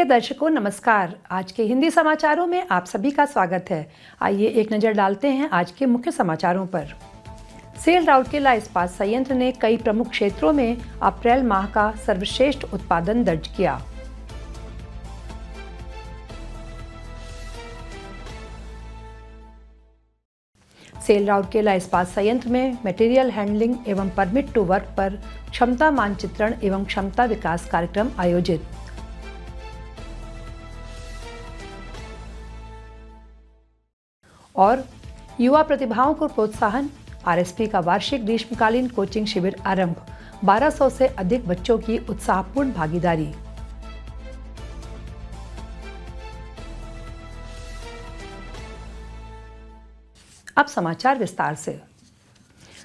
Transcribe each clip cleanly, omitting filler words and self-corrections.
प्रिय दर्शकों नमस्कार। आज के हिंदी समाचारों में आप सभी का स्वागत है। आइए एक नज़र डालते हैं आज के मुख्य समाचारों पर। सेल राउरकेला इस्पात संयंत्र ने कई प्रमुख क्षेत्रों में अप्रैल माह का सर्वश्रेष्ठ उत्पादन दर्ज किया। सेल राउरकेला इस्पात संयंत्र में मटेरियल हैंडलिंग एवं परमिट टू वर्क पर क्षमता मानचित्रण एवं क्षमता विकास कार्यक्रम आयोजित। और युवा प्रतिभाओं को प्रोत्साहन, आरएसपी का वार्षिक ग्रीष्मकालीन कोचिंग शिविर आरंभ। 1200 से अधिक बच्चों की उत्साहपूर्ण भागीदारी। अब समाचार विस्तार से।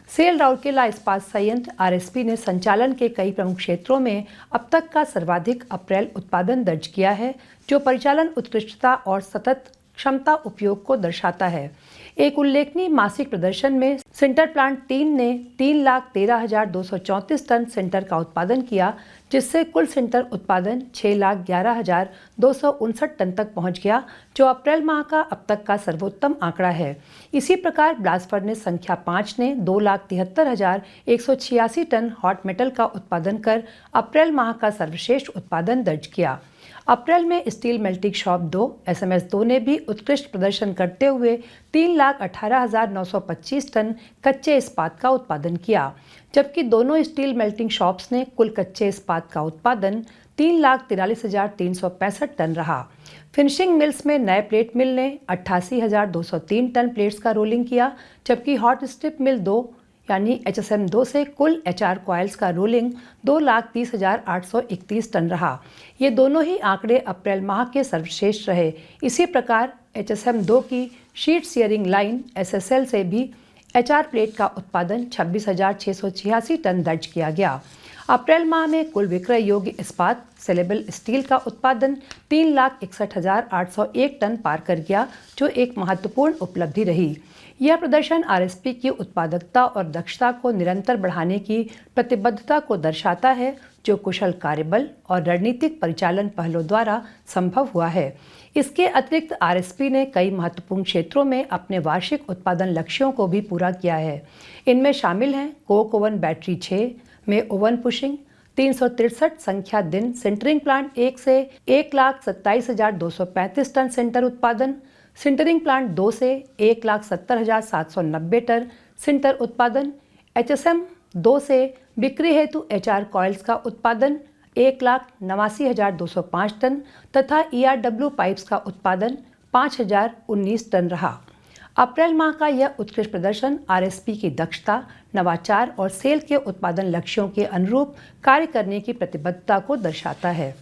सेल राउरकेला इस्पात संयंत्र आरएसपी ने संचालन के कई प्रमुख क्षेत्रों में अब तक का सर्वाधिक अप्रैल उत्पादन दर्ज किया है, जो परिचालन उत्कृष्टता और सतत क्षमता उपयोग को दर्शाता है। एक उल्लेखनीय मासिक प्रदर्शन में सिंटर प्लांट 3 ने 3,13,234 टन सिंटर का उत्पादन किया, जिससे कुल सिंटर उत्पादन 6,11,259 टन तक पहुंच गया, जो अप्रैल माह का अब तक का सर्वोत्तम आंकड़ा है। इसी प्रकार ब्लास्ट फर्नेस संख्या 5 ने 2,73,186 टन हॉट मेटल का उत्पादन कर अप्रैल माह का सर्वश्रेष्ठ उत्पादन दर्ज किया। अप्रैल में स्टील मेल्टिंग शॉप 2 SMS 2 ने भी उत्कृष्ट प्रदर्शन करते हुए 3,18,925 टन कच्चे इस्पात का उत्पादन किया, जबकि दोनों स्टील मेल्टिंग शॉप्स ने कुल कच्चे इस्पात का उत्पादन 3,43,365 टन रहा। फिनिशिंग मिल्स में नए प्लेट मिल ने 88,203 टन प्लेट्स का रोलिंग किया, जबकि हॉट स्ट्रिप मिल 2 यानी HSM 2 से कुल HR कॉइल्स का रोलिंग 2,30,831 टन रहा। ये दोनों ही आंकड़े अप्रैल माह के सर्वश्रेष्ठ रहे। इसी प्रकार HSM 2 की शीट सीयरिंग लाइन SSL से भी HR प्लेट का उत्पादन 26,686 टन दर्ज किया गया। अप्रैल माह में कुल विक्रय योग्य इस्पात सेलेबल स्टील का उत्पादन 3,61,801 टन पार कर गया, जो एक महत्वपूर्ण उपलब्धि रही। यह प्रदर्शन आरएसपी की उत्पादकता और दक्षता को निरंतर बढ़ाने की प्रतिबद्धता को दर्शाता है, जो कुशल कार्यबल और रणनीतिक परिचालन पहलों द्वारा संभव हुआ है। इसके अतिरिक्त आरएसपी ने कई महत्वपूर्ण क्षेत्रों में अपने वार्षिक उत्पादन लक्ष्यों को भी पूरा किया है। इनमें शामिल हैं कोक ओवन बैटरी 6 में ओवन पुशिंग, 363 संख्या दिन सिंटरिंग प्लांट 1 से 1,27,235 टन सिंटर उत्पादन, सिंटरिंग प्लांट 2 से 1,70,790 टन सिंटर उत्पादन, HSM 2 से बिक्री हेतु HR कॉइल्स का उत्पादन 1,89,205 टन तथा ERW पाइप्स का उत्पादन 5,019 टन रहा। अप्रैल माह का यह उत्कृष्ट प्रदर्शन आरएसपी की दक्षता, नवाचार और सेल के उत्पादन लक्ष्यों के अनुरूप कार्य करने की प्रतिबद्धता को दर्शाता है।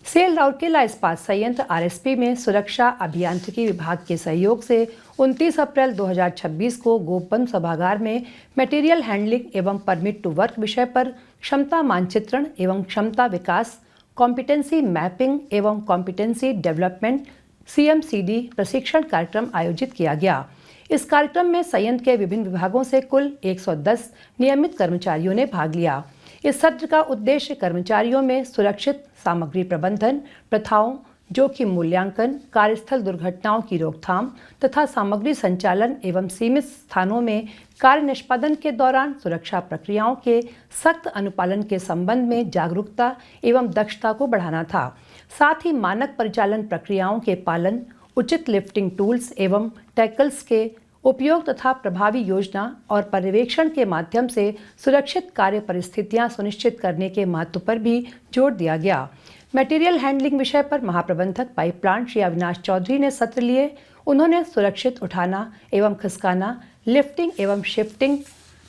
सेल राउरकेला इस्पात संयंत्र आरएसपी में सुरक्षा अभियांत्रिकी विभाग के सहयोग से 29 अप्रैल 2026 को गोपबंद सभागार में मटेरियल हैंडलिंग एवं परमिट टू वर्क विषय पर क्षमता मानचित्रण एवं क्षमता विकास, कॉम्पिटेंसी मैपिंग एवं कॉम्पिटेंसी डेवलपमेंट CMCD प्रशिक्षण कार्यक्रम आयोजित किया गया। इस कार्यक्रम में संयंत्र के विभिन्न विभागों से कुल 110 नियमित कर्मचारियों ने भाग लिया। इस सत्र का उद्देश्य कर्मचारियों में सुरक्षित सामग्री प्रबंधन प्रथाओं, जोखिम मूल्यांकन, कार्यस्थल दुर्घटनाओं की रोकथाम तथा सामग्री संचालन एवं सीमित स्थानों में कार्य निष्पादन के दौरान सुरक्षा प्रक्रियाओं के सख्त अनुपालन के संबंध में जागरूकता एवं दक्षता को बढ़ाना था। साथ ही मानक परिचालन प्रक्रियाओं के पालन, उचित लिफ्टिंग टूल्स एवं टैकल्स के उपयोग तथा प्रभावी योजना और पर्यवेक्षण के माध्यम से सुरक्षित कार्य परिस्थितियां सुनिश्चित करने के महत्व पर भी जोर दिया गया। मटेरियल हैंडलिंग विषय पर महाप्रबंधक पाइप प्लांट श्री अविनाश चौधरी ने सत्र लिए। उन्होंने सुरक्षित उठाना एवं खिसकाना, लिफ्टिंग एवं शिफ्टिंग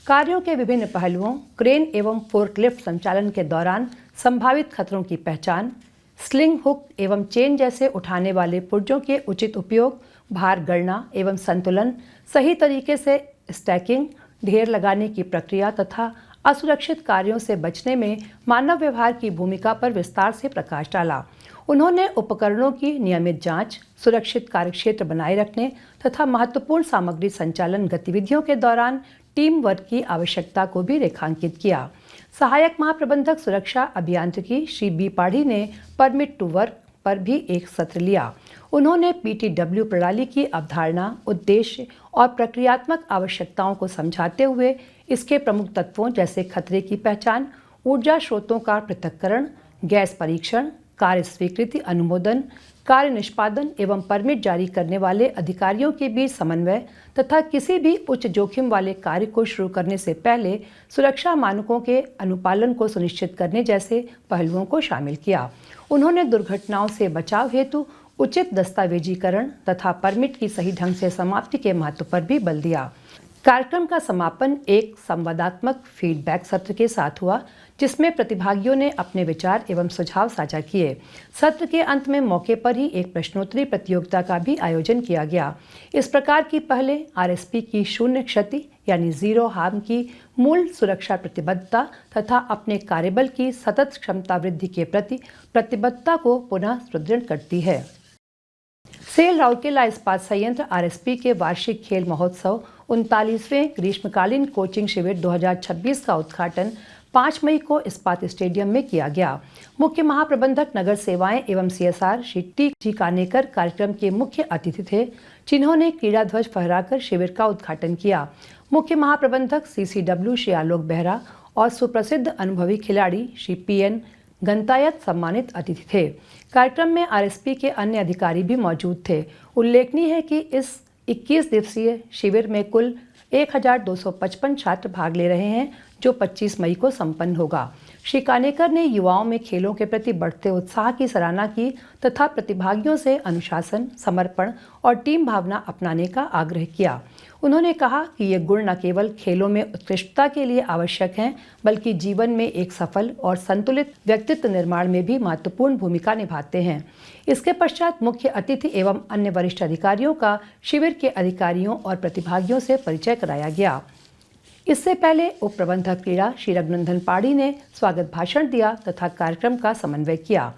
कार्यों के विभिन्न पहलुओं, क्रेन एवं फोर्कलिफ्ट संचालन के दौरान संभावित खतरों की पहचान, स्लिंग हुक एवं चेन जैसे उठाने वाले पुर्जों के उचित उपयोग, भार गणना एवं संतुलन, सही तरीके से स्टैकिंग, ढेर लगाने की प्रक्रिया तथा असुरक्षित कार्यों से बचने में मानव व्यवहार की भूमिका पर विस्तार से प्रकाश डाला। उन्होंने उपकरणों की नियमित जांच, सुरक्षित कार्यक्षेत्र बनाए रखने तथा महत्वपूर्ण सामग्री संचालन गतिविधियों के दौरान टीम वर्क की आवश्यकता को भी रेखांकित किया। सहायक महाप्रबंधक सुरक्षा अभियांत्रिकी श्री बी पाढ़ी ने परमिट टू वर्क पर भी एक सत्र लिया। उन्होंने पीटीडब्ल्यू प्रणाली की अवधारणा, उद्देश्य और प्रक्रियात्मक आवश्यकताओं को समझाते हुए इसके प्रमुख तत्वों जैसे खतरे की पहचान, ऊर्जा स्रोतों का पृथक्करण, गैस परीक्षण, कार्य स्वीकृति अनुमोदन, कार्य निष्पादन एवं परमिट जारी करने वाले अधिकारियों के बीच समन्वय तथा किसी भी उच्च जोखिम वाले कार्य को शुरू करने से पहले सुरक्षा मानकों के अनुपालन को सुनिश्चित करने जैसे पहलुओं को शामिल किया। उन्होंने दुर्घटनाओं से बचाव हेतु उचित दस्तावेजीकरण तथा परमिट की सही ढंग से समाप्ति के महत्व पर भी बल दिया। कार्यक्रम का समापन एक संवादात्मक फीडबैक सत्र के साथ हुआ, जिसमें प्रतिभागियों ने अपने विचार एवं सुझाव साझा किए। सत्र के अंत में मौके पर ही एक प्रश्नोत्तरी प्रतियोगिता का भी आयोजन किया गया। इस प्रकार की पहले आरएसपी की शून्य क्षति यानी जीरो हार्म की मूल सुरक्षा प्रतिबद्धता तथा अपने कार्यबल की सतत क्षमता वृद्धि के प्रति प्रतिबद्धता को पुनः सुदृढ़ करती है। सेल राउरकेला इस्पात संयंत्र आरएसपी के वार्षिक खेल महोत्सव 39वें ग्रीष्मकालीन कोचिंग शिविर 2026 का उद्घाटन 5 मई को इस्पात स्टेडियम में किया गया। मुख्य महाप्रबंधक नगर सेवाएं एवं CSR Shri T G Kanekar कार्यक्रम के मुख्य अतिथि थे, जिन्होंने क्रीड़ा ध्वज फहराकर शिविर का उद्घाटन किया। मुख्य महाप्रबंधक सीसीडब्ल्यू श्री आलोक बेहरा और सुप्रसिद्ध अनुभवी खिलाड़ी श्री पीएन गंतायत सम्मानित अतिथि थे। कार्यक्रम में आरएसपी के अन्य अधिकारी भी मौजूद थे। उल्लेखनीय है कि इस 21 दिवसीय शिविर में कुल 1255 छात्र भाग ले रहे हैं, जो 25 मई को संपन्न होगा। श्री कानेकर ने युवाओं में खेलों के प्रति बढ़ते उत्साह की सराहना की तथा प्रतिभागियों से अनुशासन, समर्पण और टीम भावना अपनाने का आग्रह किया। उन्होंने कहा कि ये गुण न केवल खेलों में उत्कृष्टता के लिए आवश्यक हैं, बल्कि जीवन में एक सफल और संतुलित व्यक्तित्व निर्माण में भी महत्वपूर्ण भूमिका निभाते हैं। इसके पश्चात मुख्य अतिथि एवं अन्य वरिष्ठ अधिकारियों का शिविर के अधिकारियों और प्रतिभागियों से परिचय कराया गया। इससे पहले उप प्रबंधक क्रीड़ा श्री रघुनंदन पाढ़ी ने स्वागत भाषण दिया तथा कार्यक्रम का समन्वय किया।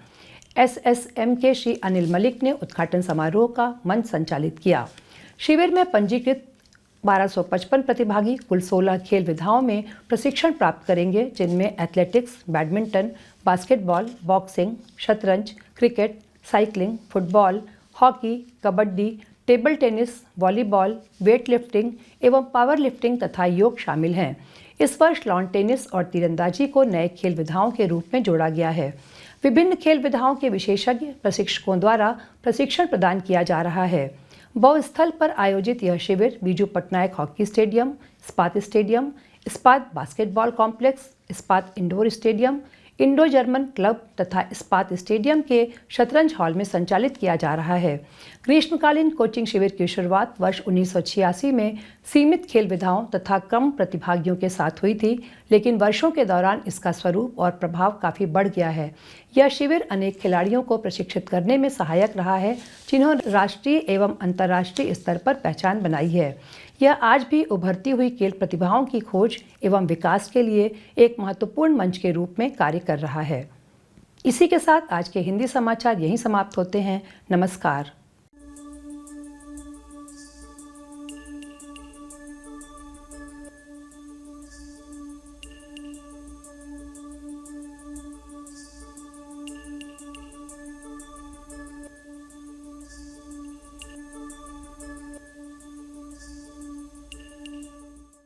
एसएसएम के श्री अनिल मलिक ने उद्घाटन समारोह का मंच संचालित किया। शिविर में पंजीकृत 1255 प्रतिभागी कुल 16 खेल विधाओं में प्रशिक्षण प्राप्त करेंगे, जिनमें एथलेटिक्स, बैडमिंटन, बास्केटबॉल, बॉक्सिंग, शतरंज, cricket, cycling, football, hockey, kabaddi, table tennis, volleyball, weight lifting एवं पावर लिफ्टिंग तथा योग शामिल हैं। इस वर्ष लॉन टेनिस और तीरंदाजी को नए खेल विधाओं के रूप में जोड़ा गया है। विभिन्न खेल विधाओं के विशेषज्ञ प्रशिक्षकों द्वारा प्रशिक्षण प्रदान किया जा रहा है। बहुस्थल पर आयोजित यह शिविर बीजू पटनायक हॉकी स्टेडियम, इस्पात बास्केटबॉल कॉम्प्लेक्स, इस्पात indoor stadium, Indo German club तथा इस्पात स्टेडियम के शतरंज हॉल में संचालित किया जा रहा है। ग्रीष्मकालीन कोचिंग शिविर की शुरुआत वर्ष 1986 में सीमित खेल विधाओं तथा कम प्रतिभागियों के साथ हुई थी, लेकिन वर्षों के दौरान इसका स्वरूप और प्रभाव काफ़ी बढ़ गया है। यह शिविर अनेक खिलाड़ियों को प्रशिक्षित करने में सहायक रहा है, जिन्होंने राष्ट्रीय एवं अंतर्राष्ट्रीय स्तर पर पहचान बनाई है। यह आज भी उभरती हुई खेल प्रतिभाओं की खोज एवं विकास के लिए एक महत्वपूर्ण मंच के रूप में कार्य कर रहा है। इसी के साथ आज के हिंदी समाचार यहीं समाप्त होते हैं। नमस्कार।